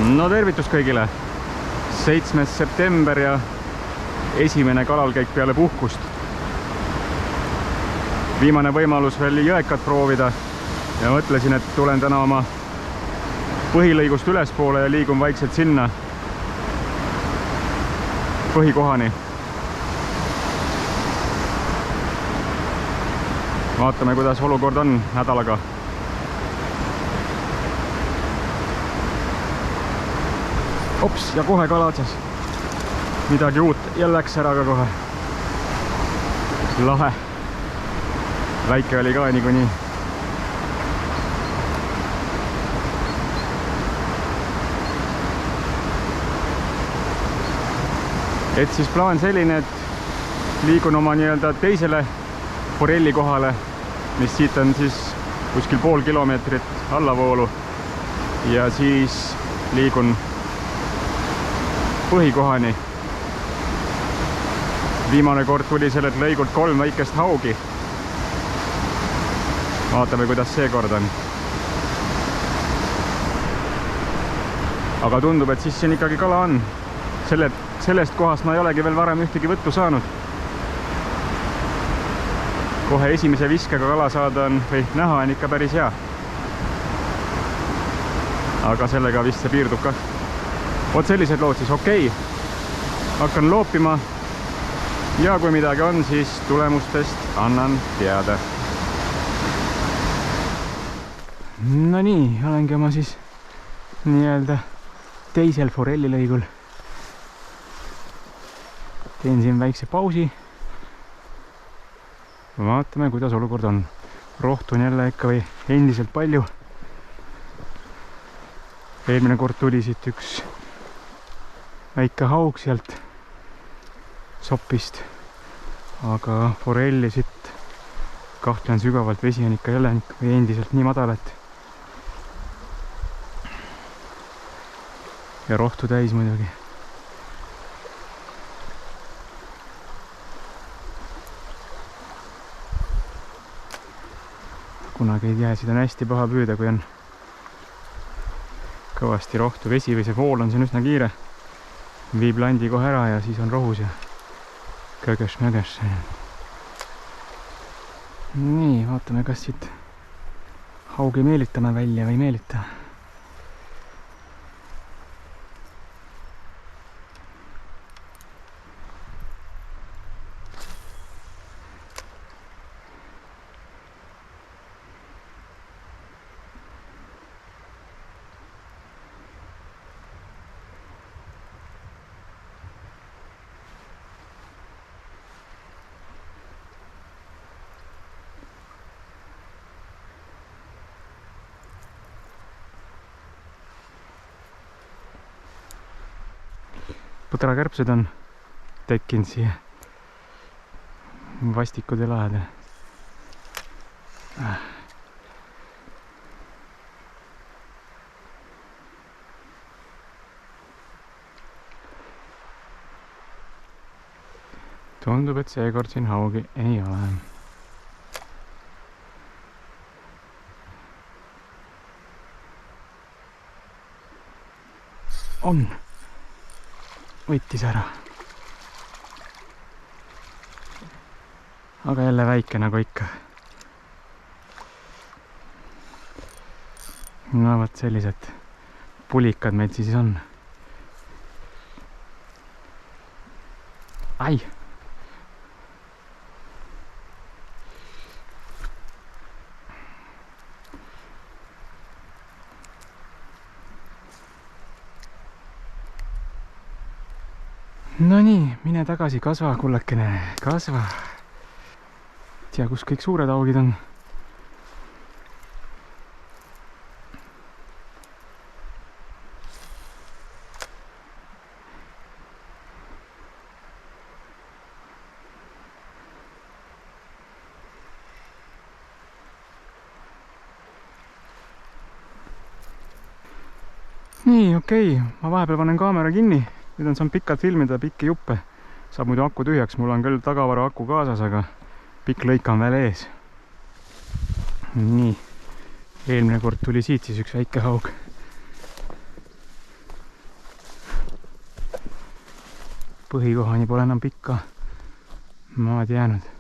No tervitus kõigile! 7. september ja esimene kalalkäik peale puhkust. Viimane võimalus veel jõekat proovida ja mõtlesin, et tulen täna oma põhilõigust ülespoole ja liigun vaikselt sinna põhikohani. Vaatame, kuidas olukord on nädalaga. Ops, ja kohe kala otsas. Midagi uut ja läks ära ka kohe. Lahe. Väike oli ka niikuinii. Et siis plaan selline, et liigun oma nii-öelda teisele forelli kohale, mis siit on siis kuskil pool kilomeetrit allavoolu, ja siis liigun põhikohani. Viimane kord tuli sellelt lõigult 3 väikest haugi. Vaatame, kuidas see kord on. Aga tundub, et siis siin ikkagi kala on. Sellest kohast ma ei olegi veel varem ühtegi võttu saanud. Kohe esimese viskega kala saada on, või näha on ikka päris hea. Aga sellega vist see piirdub ka. Vot sellised lood siis, okei. Hakkan loopima ja kui midagi on, siis tulemustest annan teada. No nii, olengi oma siis nii-öelda teisel forellilõigul. Teen siin väikse pausi. Vaatame, kuidas olukord on. Rohtu on jälle ikka või endiselt palju. Eelmine kord tuli siit üks väike haug sealt sopist. Aga forelli siit kahtlen sügavalt, vesi on ikka jälle või endiselt nii madal, et ja rohtu täis muidugi. Kunagi ei tea, seda on hästi paha püüda, kui on kõvasti rohtu vesi või see vool on siin üsna kiire. Viib landi kohe ära ja siis on rohus ja kögös-mögös. Nii, vaatame, kas siit haugi meelitame välja või meelita. Põdrakärbsed on tekkinud siia vastikude lahedele. Tundub, et seekord siin haugi ei ole. On. Võttis ära. Aga jälle väike nagu ikka. No võt sellised pulikad meil siis on. Ai! No nii, mine tagasi, kasva, kullakene, kasva. Tea, kus kõik suured haugid on. Nii, okei, ma vahepeal panen kaamera kinni. Nüüd on saanud pikalt filmida, pikki juppe. Saab muidu aku tühjaks, mul on küll tagavara aku kaasas, aga pikk lõik on veel ees. Nii, eelmine kord tuli siit siis üks väike haug. põhikohani pole enam pikka maad jäänud.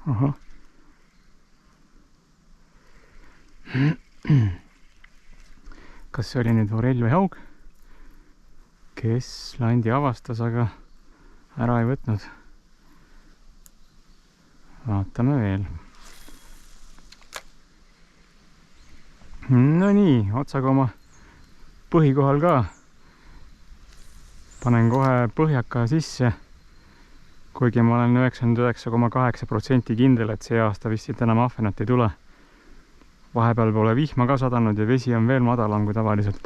Ahah. Kas see oli nüüd forell või haug, kes landi avastas, aga ära ei võtnud? Vaatame veel. No nii, otsaga oma põhikohal ka. Panen kohe põhjaka sisse, kuigi ma olen 99,8% kindel, et see aasta vist siit enam ahvenat ei tule. Vahepeal pole vihma ka sadanud ja vesi on veel madalam kui tavaliselt.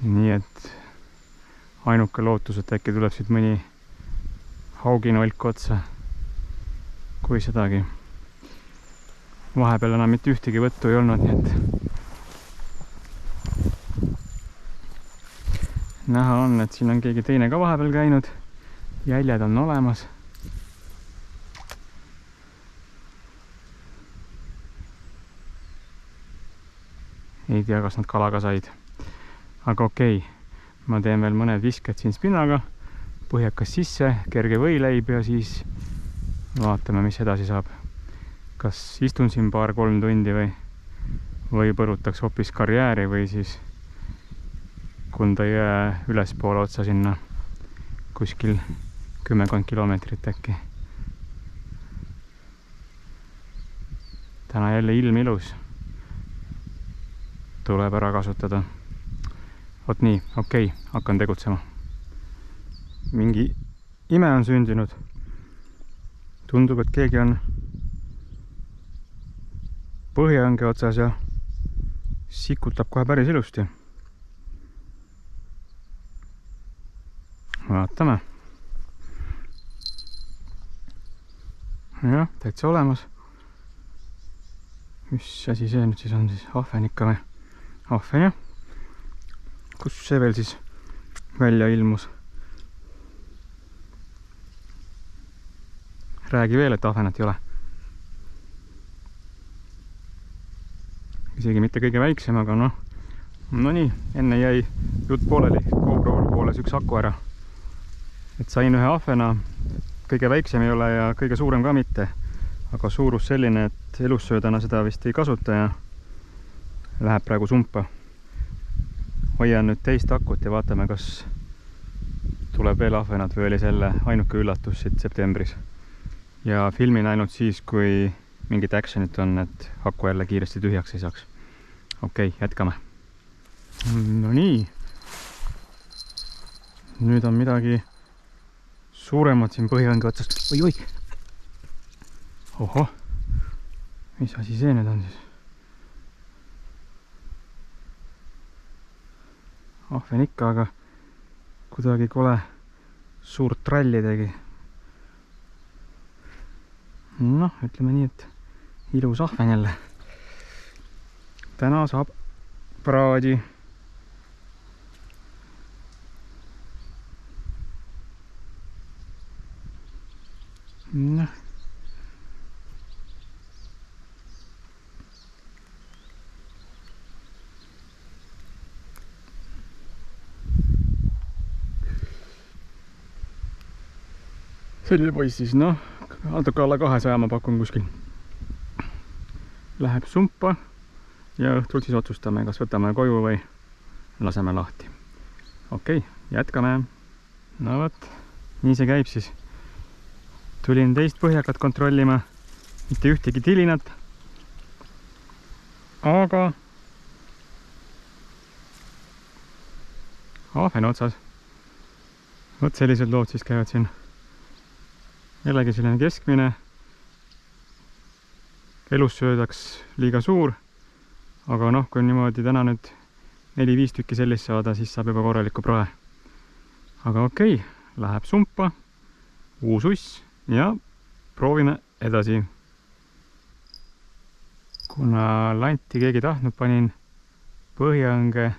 Nii et ainuke lootus, et äkki tuleb siit mõni hauginolk otsa, kui sedagi. Vahepeal enam mitte ühtegi võttu ei olnud, nii et näha on, et siin on keegi teine ka vahepeal käinud. Jäljed on olemas. Ei tea, kas nad kalaga said. Aga okei, ma teen veel mõned visked siin spinnaga, põhjakas sisse, kerge võileib ja siis vaatame, mis edasi saab. Kas istun siin 2-3 tundi või põrutaks hoopis karjääri või siis Kunda jõe ülespoole otsa sinna kuskil 10 kilomeetrit äkki. Täna jälle ilm ilus. Tuleb ära kasutada. Vot nii, okei, hakkan tegutsema. Mingi ime on sündinud. Tundub, et keegi on põhjaõnge otsas ja sikutab kohe päris ilusti. Vaatame. Jah, täitsa olemas. Mis asi see nüüd siis on siis? Ahven ikka või? Ahven jah. Kus see veel siis välja ilmus? Räägi veel, et ahvenat ei ole. Isegi mitte kõige väiksem, aga noh. No nii, enne jäi jutt pooleli. GoPro pooles üks aku ära. Et sain ühe ahvena, kõige väiksem ei ole ja kõige suurem ka mitte. Aga suurus selline, et elussöödana seda vist ei kasuta ja läheb praegu sumpa. Hoian nüüd teist akut ja vaatame, kas tuleb veel ahvenat või oli selle ainuke üllatus siit septembris. Ja filmin ainult siis, kui mingit actionit on, et aku jälle kiiresti tühjaks ei saaks. Okei, jätkame. No nii. Nüüd on midagi suuremad siin põhjaõnge otsast. Oi! Oho! Mis asi see nüüd on siis? Ahven ikka, aga kuidagi kole suurt tralli tegi. Noh, ütleme nii, et ilus ahven jälle. Täna saab praadi. Noh. Selline poiss siis, noh, natuke alla 200 ma pakun kuskil. Läheb sumpa ja õhtul siis otsustame, kas võtame koju või laseme lahti. Okei, jätkame. No võt, nii see käib siis. Tulin teist põhjakat kontrollima, mitte ühtegi tilinat, aga ahven otsas. Võt sellised lood siis käivad siin. Jällegi selline keskmine. Elussöödaks liiga suur, aga noh, kui niimoodi täna nüüd 4-5 tükki sellist saada, siis saab juba korraliku prae. Aga okei, läheb sumpa, uus uss ja proovime edasi. Kuna lanti keegi tahtnud, panin põhjaõnge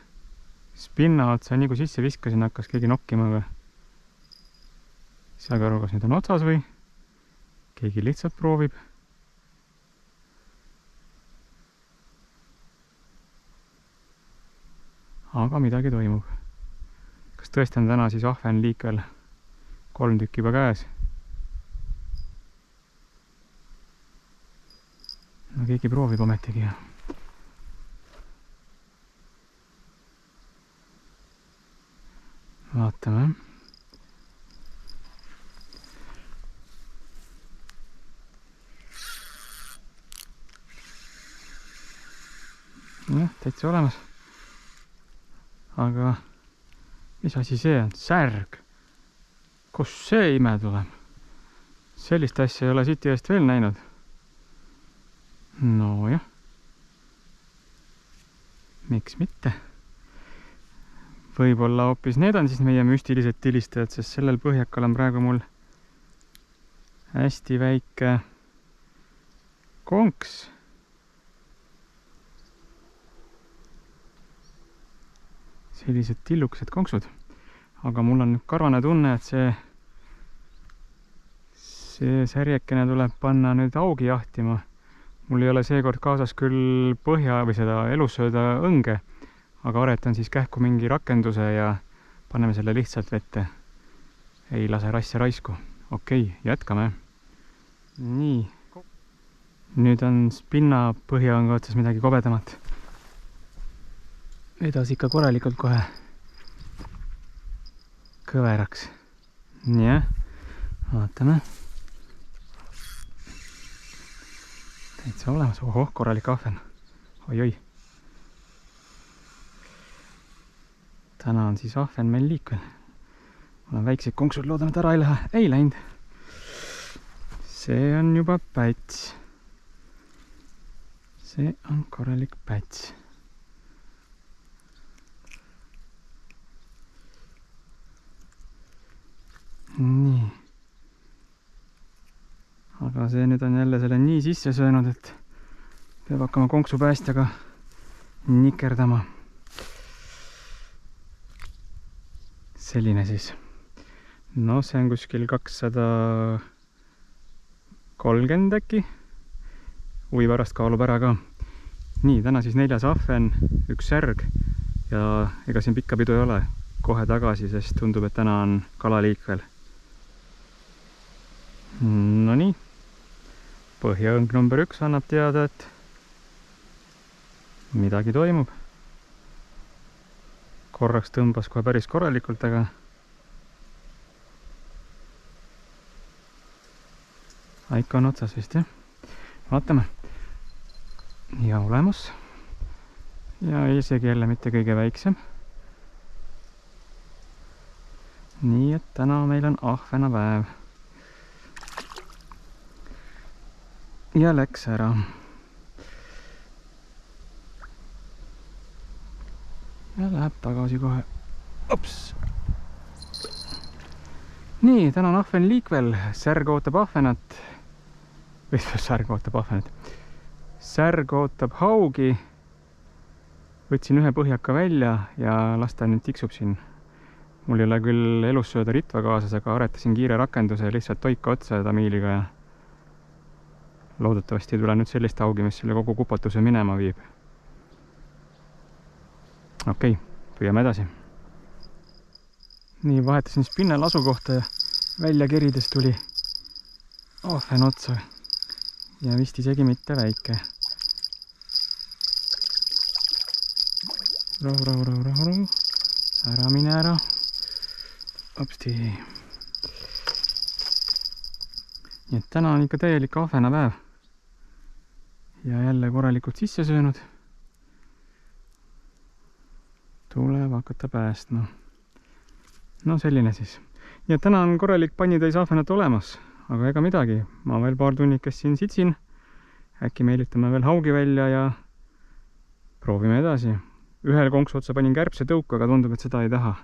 spinna otsa, nii kui sisse viskasin, hakkas keegi nokkima või. Saage aru, kas nüüd on otsas või keegi lihtsalt proovib. Aga midagi toimub. Kas tõesti on täna siis ahvenliikvel 3 tükki juba käes? No keegi proovib ometigi. Vaatame. Jah, täitsa olemas. Aga mis asi see on? Särg. Kus see ime tuleb? Sellist asja ei ole siit eest veel näinud. No jah. Miks mitte? Võib-olla hoopis need on siis meie müstilised tilistajad, sest sellel põhjakal on praegu mul hästi väike konks. Sellised tillukesed konksud. Aga mul on karvane tunne, et see särjekene tuleb panna nüüd augi jahtima. Mul ei ole seekord kaasas küll põhja või seda elussööda õnge, aga aretan siis kähku mingi rakenduse ja paneme selle lihtsalt vette. Ei lase rasse raisku. Okei, jätkame. Nii. Nüüd on spinna põhjaõnge otsas midagi kobedamat. Vedas ikka korralikult kohe kõveraks. Nii, vaatame. Täitsa olemas. Oho, korralik ahven. Oi-oi. Täna on siis ahven meil liikvel. Mul on väiksed konksud, loodan, et ära ei lähe. Ei läinud. See on juba päts. See on korralik päts. Nii. Aga see nüüd on jälle selle nii sisse söönud, et peab hakkama konksu päästjaga nikerdama. Selline siis. No see on kuskil 230 äkki. Uivarast kaalub ära ka. Nii, täna siis 4. ahven, 1 särg ja ega siin pikka pidu ei ole. Kohe tagasi, sest tundub, et täna on kalaliikvel. No nii, põhjaõng number 1 annab teada, et midagi toimub. Korraks tõmbas kohe päris korralikult, aga ikka on otsas vist, jah? Vaatame. Ja olemas. Ja isegi jälle mitte kõige väiksem. Nii, et täna meil on ahvenapäev. Ja läks ära. Ja läheb tagasi kohe. Ops! Nii, täna on ahven liikvel. Särg ootab ahvenat. Või särg ootab ahvenat. Särg ootab haugi. Võtsin ühe põhjaka välja ja las ta nüüd tiksub siin. Mul ei ole küll elussööda ritva kaasas, aga aretasin kiire rakenduse ja lihtsalt toika otsa tamiiliga ja loodetavasti ei tule nüüd sellist haugi, mis selle kogu kupatuse minema viib. Okei, püüame edasi. Nii, vahetasin spinnal asukohta ja välja kerides tuli ahven otsa ja vist isegi mitte väike. Rahu. Ära mine ära. Opsti. Nii et täna on ikka täielik ahvenapäev. Ja jälle korralikult sisse söönud. Tuleb hakata päästma. No selline siis. Nii et täna on korralik pannitäis ahvenat olemas. Aga ega midagi. Ma veel paar tunnikest siin sitsin. Äkki meelitame veel haugi välja ja proovime edasi. Ühel konksu otsa panin kärbse tõuku, aga tundub, et seda ei taha.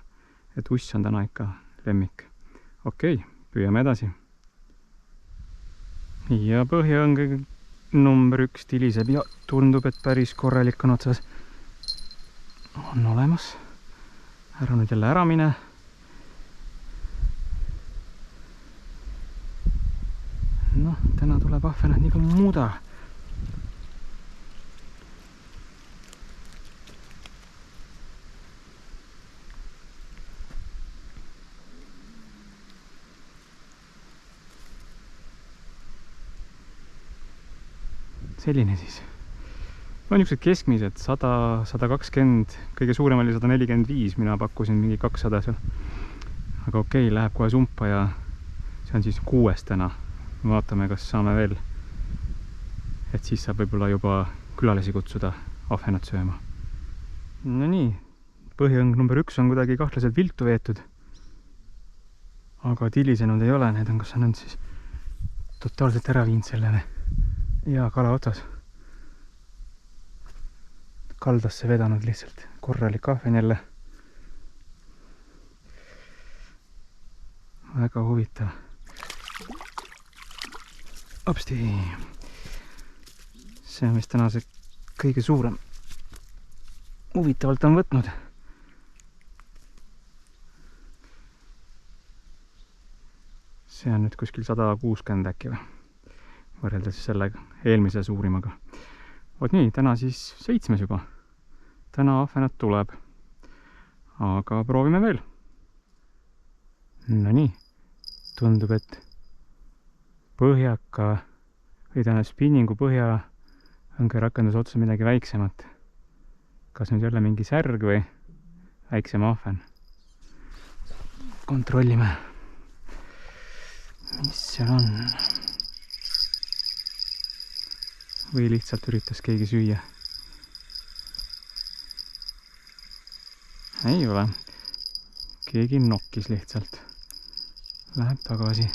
Et uss on täna ikka lemmik. Okei, püüame edasi. Ja põhjaõng number 1 tiliseb ja tundub, et päris korralik on otsas. On olemas. ära nüüd jälle ära mine. Noh, täna tuleb ahvenad nii kui muda. Selline siis. No niisugused keskmised 100, 120, kõige suurem oli 145, mina pakkusin mingi 200 seal. Aga okei, läheb kohe sumpa ja see on siis 6 täna. Vaatame, kas saame veel. Et siis saab võib-olla juba külalisi kutsuda ahvenat sööma. No nii, põhiõng number 1 on kuidagi kahtlaselt viltu veetud. Aga tilisenud ei ole, need on, kas on siis totaalselt ära viinud sellele. Ja kala otsas. Kaldasse vedanud lihtsalt. Korralik ahven jälle. Väga huvitav. Opsti. See on vist täna see kõige suurem. Huvitavalt on võtnud. See on nüüd kuskil 160 äkki või? Võrreldes selle eelmise suurimaga. Vot nii, täna siis 7 juba. Täna ahvenat tuleb. Aga proovime veel. No nii, tundub, et põhjaka või täna spinningu põhjaõnge rakendus otsa midagi väiksemat. Kas nüüd jälle mingi särg või väiksem ahven? Kontrollime. Mis seal on? Või lihtsalt üritas keegi süüa. Ei ole. Keegi nokkis lihtsalt. Läheb tagasi.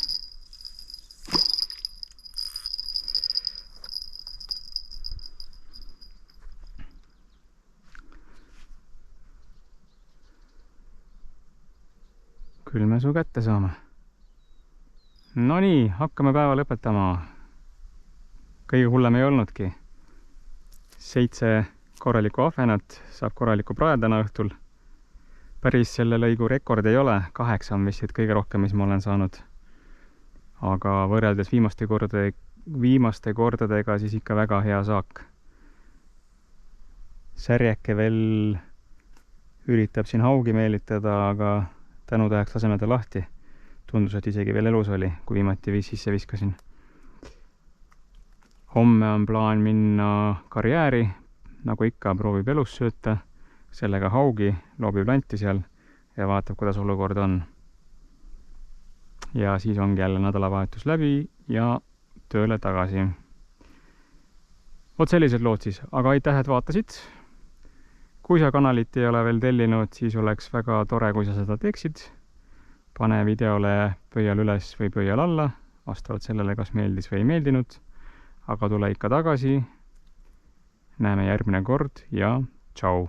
Küll me su kätte saame. No nii, hakkame päeva lõpetama. Kõige hullem ei olnudki. 7 korralikku ahvenat, saab korralikku praed täna õhtul. Päris selle lõigu rekord ei ole, 8 on vist kõige rohkem, mis ma olen saanud. Aga võrreldes viimaste kordadega siis ikka väga hea saak. Särjeke veel üritab siin haugi meelitada, aga tänutäheks laseme ta lahti. Tundus, et isegi veel elus oli, kui viimati sisse viskasin. Homme on plaan minna karjääri, nagu ikka proovib elus sööta, sellega haugi, loobib lanti seal ja vaatab, kuidas olukord on. Ja siis ongi jälle nädalavahetus läbi ja tööle tagasi. Vot sellised lood siis, aga aitäh, et vaatasid. Kui sa kanalit ei ole veel tellinud, siis oleks väga tore, kui sa seda teeksid. Pane videole pöial üles või pöial alla, vastavalt sellele, kas meeldis või ei meeldinud. Aga tule ikka tagasi. Näeme järgmine kord ja tšau!